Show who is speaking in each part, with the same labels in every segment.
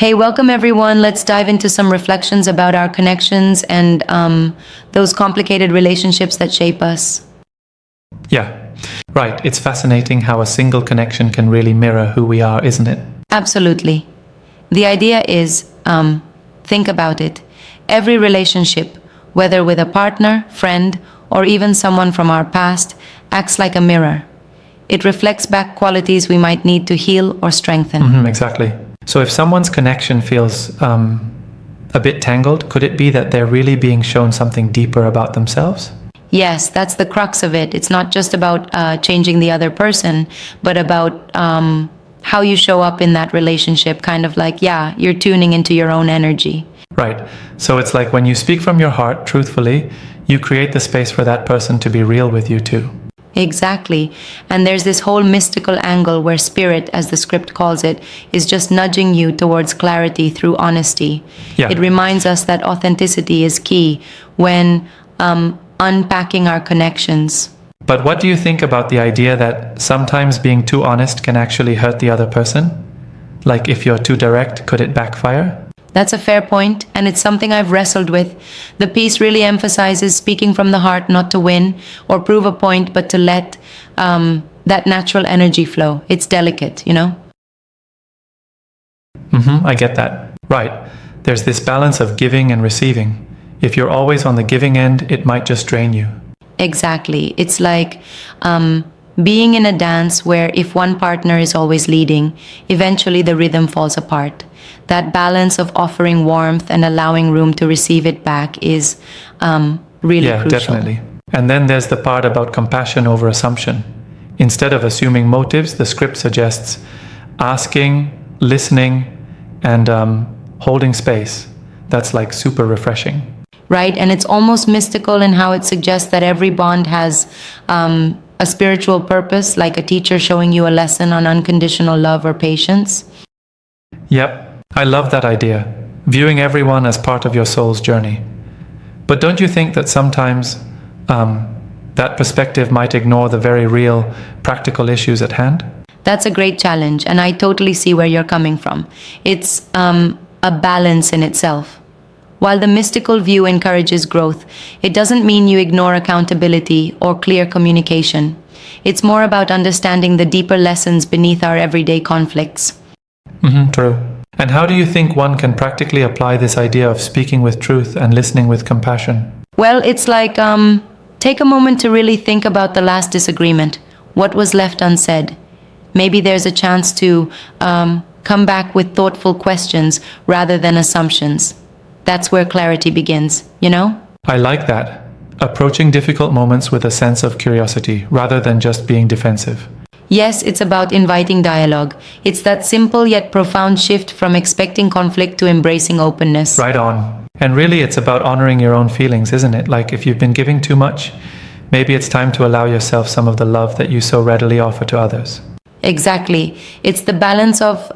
Speaker 1: Hey, welcome everyone. Let's dive into some reflections about our connections and those complicated relationships that shape us.
Speaker 2: Yeah, right. It's fascinating how a single connection can really mirror who we are, isn't it?
Speaker 1: Absolutely. The idea is think about it. Every relationship, whether with a partner, friend, or even someone from our past, acts like a mirror. It reflects back qualities we might need to heal or strengthen.
Speaker 2: Exactly. So if someone's connection feels a bit tangled, could it be that they're really being shown something deeper about themselves?
Speaker 1: Yes, that's the crux of it. It's not just about changing the other person, but about how you show up in that relationship. Kind of like, yeah, you're tuning into your own energy.
Speaker 2: Right. So it's like when you speak from your heart truthfully, you create the space for that person to be real with you too.
Speaker 1: Exactly. And there's this whole mystical angle where spirit, as the script calls it, is just nudging you towards clarity through honesty.
Speaker 2: Yeah.
Speaker 1: It reminds us that authenticity is key when unpacking our connections.
Speaker 2: But what do you think about the idea that sometimes being too honest can actually hurt the other person? Like if you're too direct, could it backfire?
Speaker 1: That's a fair point, and it's something I've wrestled with. The piece really emphasizes speaking from the heart, not to win or prove a point, but to let that natural energy flow. It's delicate, you know?
Speaker 2: I get that. Right. There's this balance of giving and receiving. If you're always on the giving end, it might just drain you.
Speaker 1: Exactly. It's like being in a dance where if one partner is always leading, eventually the rhythm falls apart. That balance of offering warmth and allowing room to receive it back is really
Speaker 2: Yeah,
Speaker 1: crucial.
Speaker 2: definitely. And then there's the part about compassion over assumption. Instead of assuming motives, the script suggests asking, listening, and holding space. That's like super refreshing.
Speaker 1: Right? And it's almost mystical in how it suggests that every bond has a spiritual purpose, like a teacher showing you a lesson on unconditional love or patience.
Speaker 2: Yep, I love that idea. Viewing everyone as part of your soul's journey. But don't you think that sometimes that perspective might ignore the very real, practical issues at hand?
Speaker 1: That's a great challenge, and I totally see where you're coming from. It's a balance in itself. While the mystical view encourages growth, it doesn't mean you ignore accountability or clear communication. It's more about understanding the deeper lessons beneath our everyday conflicts.
Speaker 2: True. And how do you think one can practically apply this idea of speaking with truth and listening with compassion?
Speaker 1: Well, it's like take a moment to really think about the last disagreement. What was left unsaid? Maybe there's a chance to come back with thoughtful questions rather than assumptions. That's where clarity begins, you know?
Speaker 2: I like that. Approaching difficult moments with a sense of curiosity rather than just being defensive.
Speaker 1: Yes, it's about inviting dialogue. It's that simple yet profound shift from expecting conflict to embracing openness.
Speaker 2: Right on. And really, it's about honoring your own feelings, isn't it? Like if you've been giving too much, maybe it's time to allow yourself some of the love that you so readily offer to others.
Speaker 1: Exactly. It's the balance of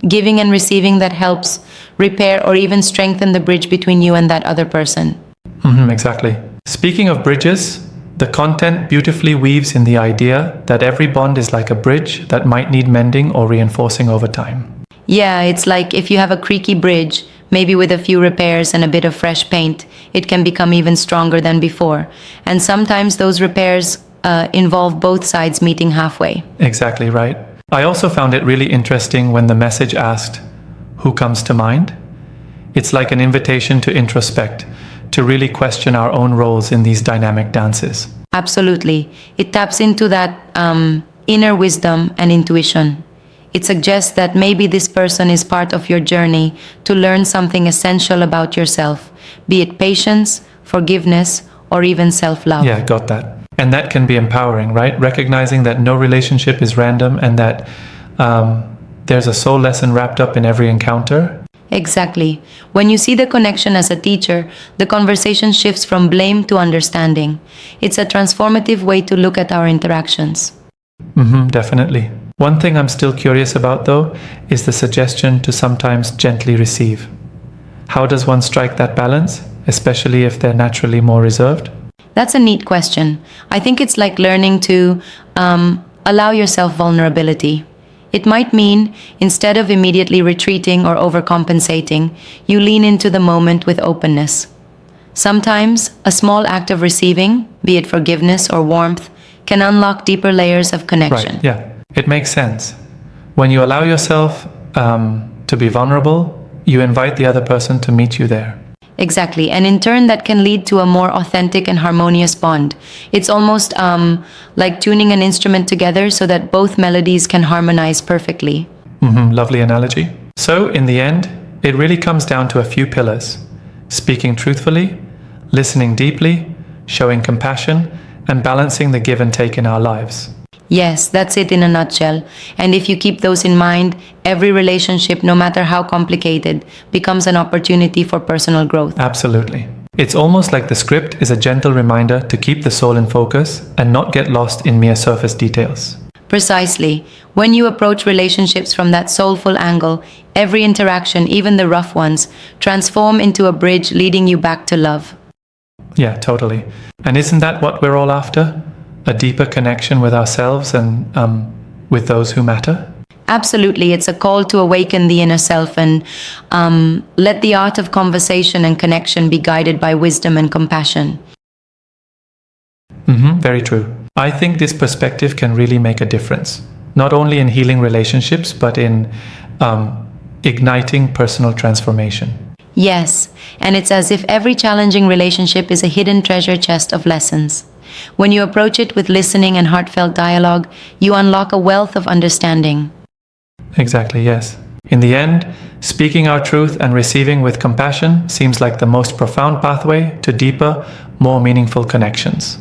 Speaker 1: giving and receiving that helps repair or even strengthen the bridge between you and that other person.
Speaker 2: Exactly. Speaking of bridges, the content beautifully weaves in the idea that every bond is like a bridge that might need mending or reinforcing over time.
Speaker 1: Yeah, it's like if you have a creaky bridge, maybe with a few repairs and a bit of fresh paint, it can become even stronger than before. And sometimes those repairs involve both sides meeting halfway.
Speaker 2: Exactly right. I also found it really interesting when the message asked, "Who comes to mind?" It's like an invitation to introspect, to really question our own roles in these dynamic dances.
Speaker 1: Absolutely. It taps into that inner wisdom and intuition. It suggests that maybe this person is part of your journey to learn something essential about yourself, be it patience, forgiveness, or even self-love.
Speaker 2: Yeah, got that. And that can be empowering, right? Recognizing that no relationship is random and that there's a soul lesson wrapped up in every encounter.
Speaker 1: Exactly. When you see the connection as a teacher, the conversation shifts from blame to understanding. It's a transformative way to look at our interactions.
Speaker 2: Definitely. One thing I'm still curious about, though, is the suggestion to sometimes gently receive. How does one strike that balance, especially if they're naturally more reserved?
Speaker 1: That's a neat question. I think it's like learning to allow yourself vulnerability. It might mean, instead of immediately retreating or overcompensating, you lean into the moment with openness. Sometimes, a small act of receiving, be it forgiveness or warmth, can unlock deeper layers of connection.
Speaker 2: Right, yeah. It makes sense. When you allow yourself to be vulnerable, you invite the other person to meet you there.
Speaker 1: Exactly, and in turn that can lead to a more authentic and harmonious bond. It's almost like tuning an instrument together so that both melodies can harmonize perfectly.
Speaker 2: Lovely analogy. So, in the end, it really comes down to a few pillars: speaking truthfully, listening deeply, showing compassion, and balancing the give and take in our lives.
Speaker 1: Yes, that's it in a nutshell. And if you keep those in mind, every relationship, no matter how complicated, becomes an opportunity for personal growth.
Speaker 2: Absolutely. It's almost like the script is a gentle reminder to keep the soul in focus and not get lost in mere surface details.
Speaker 1: Precisely. When you approach relationships from that soulful angle, every interaction, even the rough ones, transform into a bridge leading you back to love.
Speaker 2: Yeah, totally. And isn't that what we're all after? A deeper connection with ourselves and with those who matter?
Speaker 1: Absolutely. It's a call to awaken the inner self and let the art of conversation and connection be guided by wisdom and compassion.
Speaker 2: Very true. I think this perspective can really make a difference, not only in healing relationships, but in igniting personal transformation.
Speaker 1: Yes, and it's as if every challenging relationship is a hidden treasure chest of lessons. When you approach it with listening and heartfelt dialogue, you unlock a wealth of understanding.
Speaker 2: Exactly, yes. In the end, speaking our truth and receiving with compassion seems like the most profound pathway to deeper, more meaningful connections.